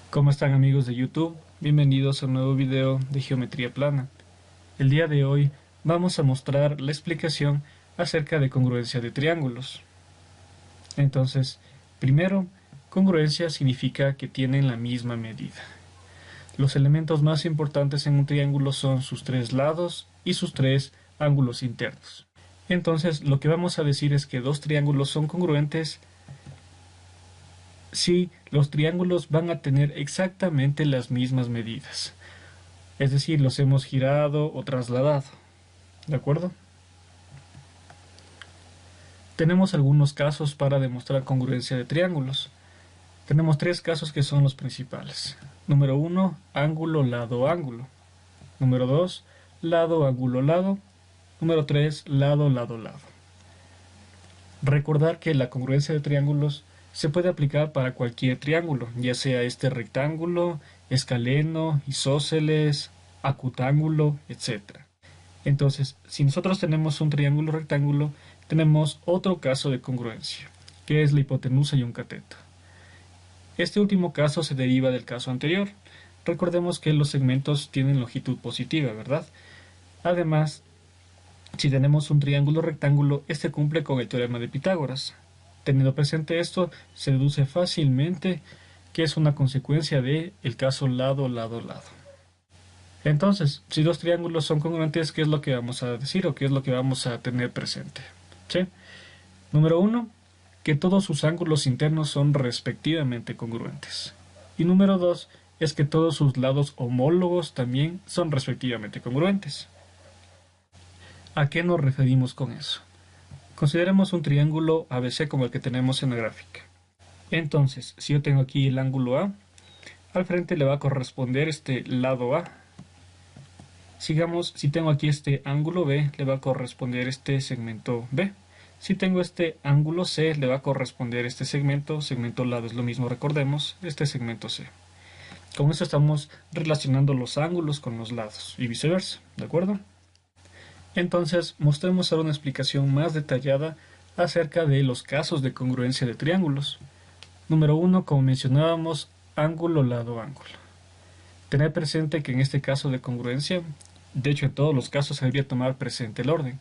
¿Cómo están amigos de YouTube? Bienvenidos a un nuevo video de geometría plana. El día de hoy vamos a mostrar la explicación acerca de congruencia de triángulos. Entonces, primero, congruencia significa que tienen la misma medida. Los elementos más importantes en un triángulo son sus tres lados y sus tres ángulos internos. Entonces, lo que vamos a decir es que dos triángulos son congruentes si los triángulos van a tener exactamente las mismas medidas. Es decir, los hemos girado o trasladado. ¿De acuerdo? Tenemos algunos casos para demostrar congruencia de triángulos. Tenemos tres casos que son los principales. Número 1, ángulo, lado, ángulo. Número 2, lado, ángulo, lado. Número 3, lado, lado, lado. Recordar que la congruencia de triángulos se puede aplicar para cualquier triángulo, ya sea este rectángulo, escaleno, isósceles, acutángulo, etc. Entonces, si nosotros tenemos un triángulo rectángulo, tenemos otro caso de congruencia, que es la hipotenusa y un cateto. Este último caso se deriva del caso anterior. Recordemos que los segmentos tienen longitud positiva, ¿verdad? Además, si tenemos un triángulo rectángulo, este cumple con el teorema de Pitágoras. Teniendo presente esto, se deduce fácilmente que es una consecuencia del caso lado, lado, lado. Entonces, si dos triángulos son congruentes, ¿qué es lo que vamos a decir o qué es lo que vamos a tener presente? ¿Sí? Número 1, que todos sus ángulos internos son respectivamente congruentes. Y número 2, es que todos sus lados homólogos también son respectivamente congruentes. ¿A qué nos referimos con eso? Consideremos un triángulo ABC como el que tenemos en la gráfica. Entonces, si yo tengo aquí el ángulo A, al frente le va a corresponder este lado A. Sigamos, si tengo aquí este ángulo B, le va a corresponder este segmento B. Si tengo este ángulo C, le va a corresponder este segmento lado es lo mismo, recordemos, este segmento C. Con esto estamos relacionando los ángulos con los lados y viceversa, ¿de acuerdo? Entonces, mostremos ahora una explicación más detallada acerca de los casos de congruencia de triángulos. Número 1, como mencionábamos, ángulo, lado, ángulo. Tener presente que en este caso de congruencia, de hecho en todos los casos se debería tomar presente el orden.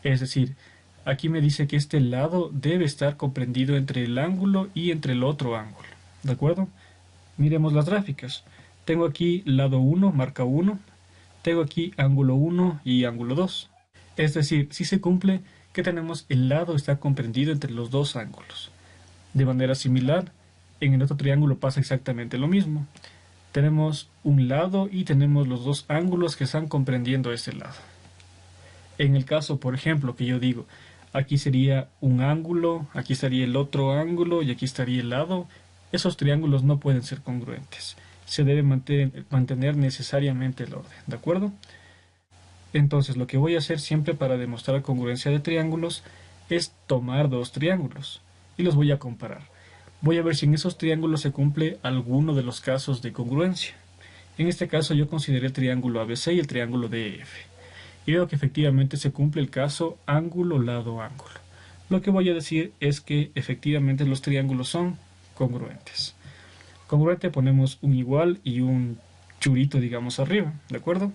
Es decir, aquí me dice que este lado debe estar comprendido entre el ángulo y entre el otro ángulo. ¿De acuerdo? Miremos las gráficas. Tengo aquí lado 1, marca 1. Tengo aquí ángulo 1 y ángulo 2. Es decir, si se cumple que tenemos el lado está comprendido entre los dos ángulos. De manera similar, en el otro triángulo pasa exactamente lo mismo. Tenemos un lado y tenemos los dos ángulos que están comprendiendo este lado. En el caso, por ejemplo, que yo digo, aquí sería un ángulo, aquí estaría el otro ángulo y aquí estaría el lado, esos triángulos no pueden ser congruentes. Se debe mantener necesariamente el orden, ¿de acuerdo? Entonces, lo que voy a hacer siempre para demostrar congruencia de triángulos es tomar dos triángulos y los voy a comparar. Voy a ver si en esos triángulos se cumple alguno de los casos de congruencia. En este caso yo consideré el triángulo ABC y el triángulo DEF. Y veo que efectivamente se cumple el caso ángulo, lado, ángulo. Lo que voy a decir es que efectivamente los triángulos son congruentes. Congruente ponemos un igual y un churito, digamos, arriba, ¿de acuerdo?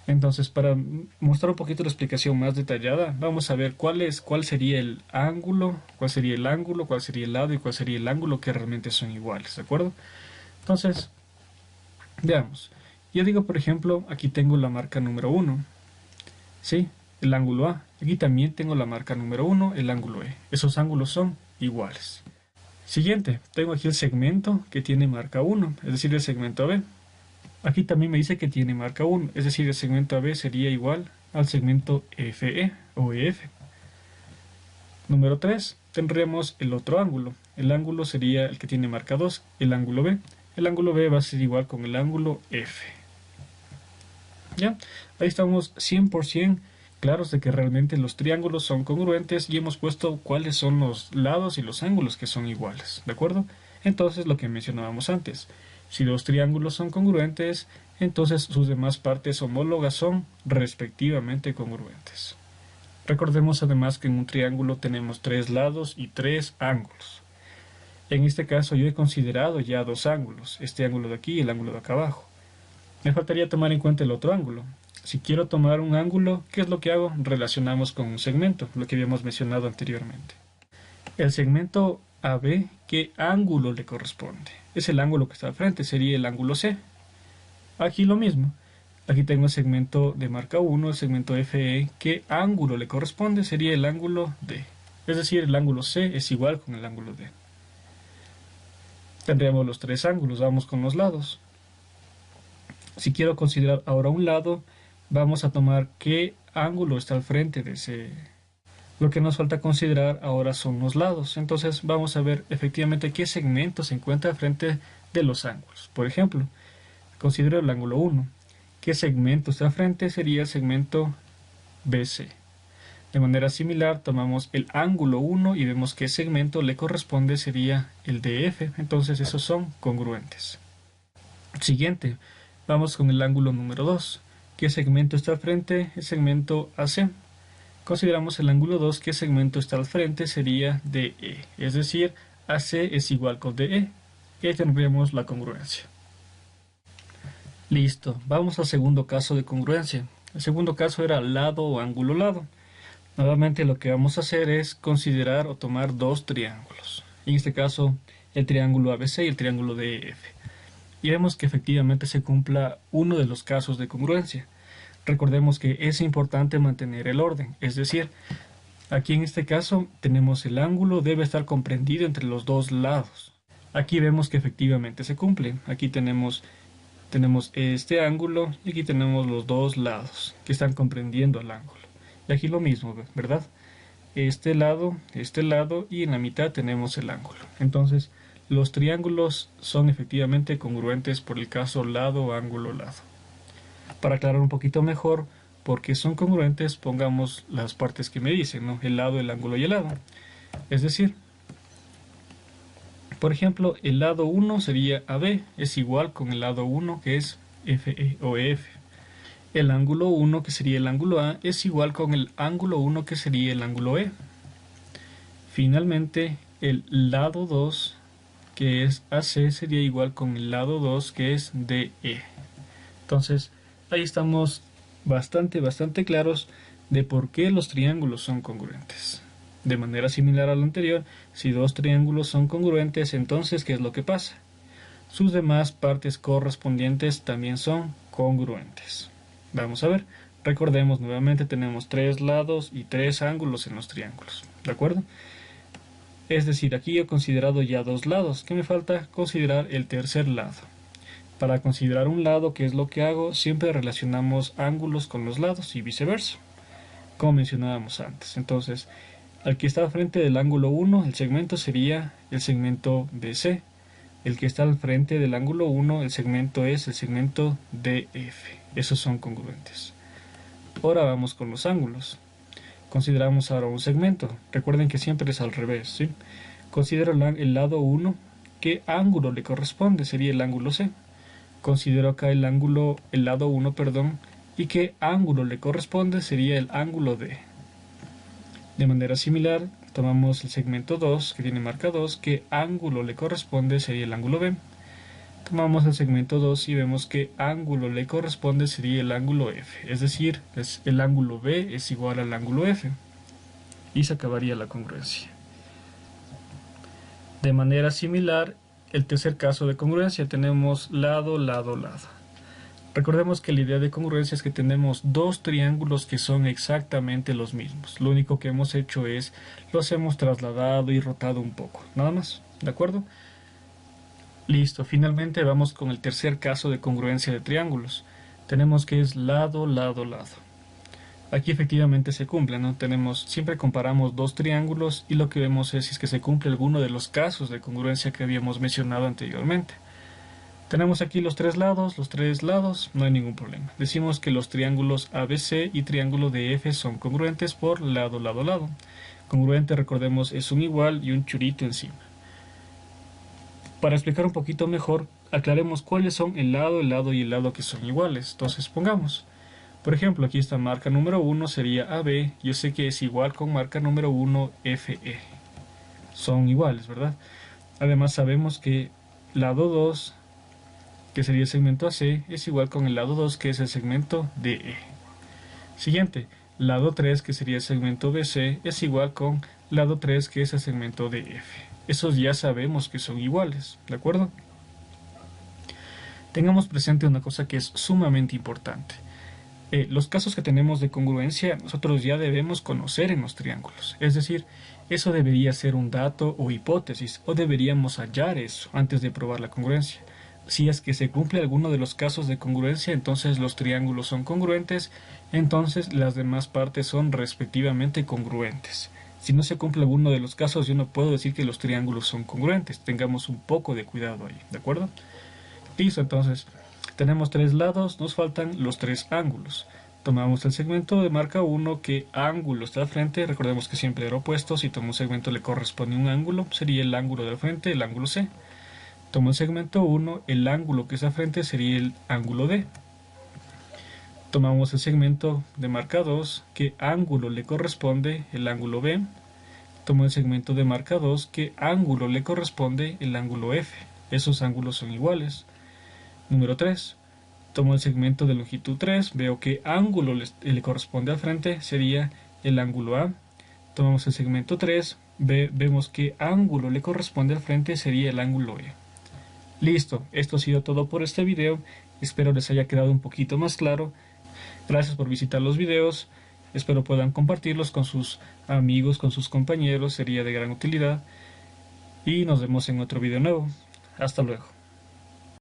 Entonces, para mostrar un poquito la explicación más detallada, vamos a ver cuál sería el ángulo, cuál sería el ángulo, cuál sería el lado y cuál sería el ángulo que realmente son iguales, ¿de acuerdo? Entonces, veamos. Yo digo, por ejemplo, aquí tengo la marca número 1, ¿sí? El ángulo A. Aquí también tengo la marca número 1, el ángulo E. Esos ángulos son iguales. Siguiente, tengo aquí el segmento que tiene marca 1, es decir, el segmento AB. Aquí también me dice que tiene marca 1, es decir, el segmento AB sería igual al segmento FE o EF. Número 3, tendremos el otro ángulo. El ángulo sería el que tiene marca 2, el ángulo B. El ángulo B va a ser igual con el ángulo F. ¿Ya? Ahí estamos 100% claros de que realmente los triángulos son congruentes y hemos puesto cuáles son los lados y los ángulos que son iguales, ¿de acuerdo? Entonces, lo que mencionábamos antes, si dos triángulos son congruentes, entonces sus demás partes homólogas son respectivamente congruentes. Recordemos además que en un triángulo tenemos tres lados y tres ángulos. En este caso yo he considerado ya dos ángulos, este ángulo de aquí y el ángulo de acá abajo. Me faltaría tomar en cuenta el otro ángulo. Si quiero tomar un ángulo, ¿qué es lo que hago? Relacionamos con un segmento, lo que habíamos mencionado anteriormente. El segmento AB, ¿qué ángulo le corresponde? Es el ángulo que está al frente, sería el ángulo C. Aquí lo mismo. Aquí tengo el segmento de marca 1, el segmento FE. ¿Qué ángulo le corresponde? Sería el ángulo D. Es decir, el ángulo C es igual con el ángulo D. Tendríamos los tres ángulos, vamos con los lados. Si quiero considerar ahora un lado, vamos a tomar qué ángulo está al frente de ese. Lo que nos falta considerar ahora son los lados. Entonces vamos a ver efectivamente qué segmento se encuentra al frente de los ángulos. Por ejemplo, considero el ángulo 1. ¿Qué segmento está al frente? Sería el segmento BC. De manera similar, tomamos el ángulo 1 y vemos qué segmento le corresponde, sería el DF. Entonces esos son congruentes. Siguiente, vamos con el ángulo número 2. ¿Qué segmento está al frente? El segmento AC. Consideramos el ángulo 2, ¿qué segmento está al frente? Sería DE. Es decir, AC es igual con DE. Y ahí tendríamos la congruencia. Listo, vamos al segundo caso de congruencia. El segundo caso era lado o ángulo lado. Nuevamente lo que vamos a hacer es considerar o tomar dos triángulos. En este caso, el triángulo ABC y el triángulo DEF. Y vemos que efectivamente se cumpla uno de los casos de congruencia. Recordemos que es importante mantener el orden, es decir, aquí en este caso tenemos el ángulo debe estar comprendido entre los dos lados. Aquí vemos que efectivamente se cumple. Aquí tenemos este ángulo y aquí tenemos los dos lados que están comprendiendo el ángulo. Y aquí lo mismo, ¿verdad? Este lado y en la mitad tenemos el ángulo. Entonces, los triángulos son efectivamente congruentes por el caso lado, ángulo, lado. Para aclarar un poquito mejor por qué son congruentes, pongamos las partes que me dicen, ¿no? El lado, el ángulo y el lado. Es decir, por ejemplo, el lado 1 sería AB, es igual con el lado 1 que es FE o EF. El ángulo 1, que sería el ángulo A, es igual con el ángulo 1, que sería el ángulo E. Finalmente, el lado 2, que es AC, sería igual con el lado 2, que es DE. Entonces, ahí estamos bastante claros de por qué los triángulos son congruentes. De manera similar a lo anterior, si dos triángulos son congruentes, entonces, ¿qué es lo que pasa? Sus demás partes correspondientes también son congruentes. Vamos a ver. Recordemos nuevamente, tenemos tres lados y tres ángulos en los triángulos. ¿De acuerdo? Es decir, aquí he considerado ya dos lados. ¿Qué me falta? Considerar el tercer lado. Para considerar un lado, ¿qué es lo que hago? Siempre relacionamos ángulos con los lados y viceversa, como mencionábamos antes. Entonces, al que está al frente del ángulo 1, el segmento sería el segmento BC. El que está al frente del ángulo 1, el segmento es el segmento DF. Esos son congruentes. Ahora vamos con los ángulos. Consideramos ahora un segmento. Recuerden que siempre es al revés, ¿sí? Considero el lado 1. ¿Qué ángulo le corresponde? Sería el ángulo C. Considero acá el lado 1, y qué ángulo le corresponde sería el ángulo D. De manera similar, tomamos el segmento 2, que tiene marca 2, qué ángulo le corresponde sería el ángulo B. Tomamos el segmento 2 y vemos qué ángulo le corresponde sería el ángulo F. Es decir, el ángulo B es igual al ángulo F. Y se acabaría la congruencia. De manera similar, el tercer caso de congruencia tenemos lado, lado, lado. Recordemos que la idea de congruencia es que tenemos dos triángulos que son exactamente los mismos. Lo único que hemos hecho es, los hemos trasladado y rotado un poco, nada más, ¿de acuerdo? Listo, finalmente vamos con el tercer caso de congruencia de triángulos. Tenemos que es lado, lado, lado. Aquí efectivamente se cumple, ¿no? Siempre comparamos dos triángulos y lo que vemos es si es que se cumple alguno de los casos de congruencia que habíamos mencionado anteriormente. Tenemos aquí los tres lados, no hay ningún problema. Decimos que los triángulos ABC y triángulo DF son congruentes por lado, lado, lado. Congruente, recordemos, es un igual y un churito encima. Para explicar un poquito mejor, aclaremos cuáles son el lado y el lado que son iguales. Entonces pongamos, por ejemplo, aquí está marca número 1 sería AB, yo sé que es igual con marca número 1 FE. Son iguales, ¿verdad? Además sabemos que lado 2, que sería el segmento AC, es igual con el lado 2, que es el segmento DE. Siguiente, lado 3, que sería el segmento BC, es igual con lado 3, que es el segmento DF. Esos ya sabemos que son iguales, ¿de acuerdo? Tengamos presente una cosa que es sumamente importante. Los casos que tenemos de congruencia nosotros ya debemos conocer en los triángulos. Es decir, eso debería ser un dato o hipótesis, o deberíamos hallar eso antes de probar la congruencia. Si es que se cumple alguno de los casos de congruencia, entonces los triángulos son congruentes, entonces las demás partes son respectivamente congruentes. Si no se cumple alguno de los casos, yo no puedo decir que los triángulos son congruentes. Tengamos un poco de cuidado ahí, ¿de acuerdo? Listo, entonces tenemos 3 lados, nos faltan los 3 ángulos. Tomamos el segmento de marca 1, que ángulo está al frente, recordemos que siempre era opuesto, si tomo un segmento le corresponde un ángulo, sería el ángulo del frente, el ángulo C. Tomo el segmento 1, el ángulo que está al frente sería el ángulo D. Tomamos el segmento de marca 2, que ángulo le corresponde el ángulo B. Tomo el segmento de marca 2, que ángulo le corresponde el ángulo F. Esos ángulos son iguales. Número 3. Tomo el segmento de longitud 3, veo que ángulo le corresponde al frente, sería el ángulo A. Tomamos el segmento 3, vemos que ángulo le corresponde al frente, sería el ángulo E. Listo, esto ha sido todo por este video, espero les haya quedado un poquito más claro. Gracias por visitar los videos, espero puedan compartirlos con sus amigos, con sus compañeros, sería de gran utilidad. Y nos vemos en otro video nuevo. Hasta luego.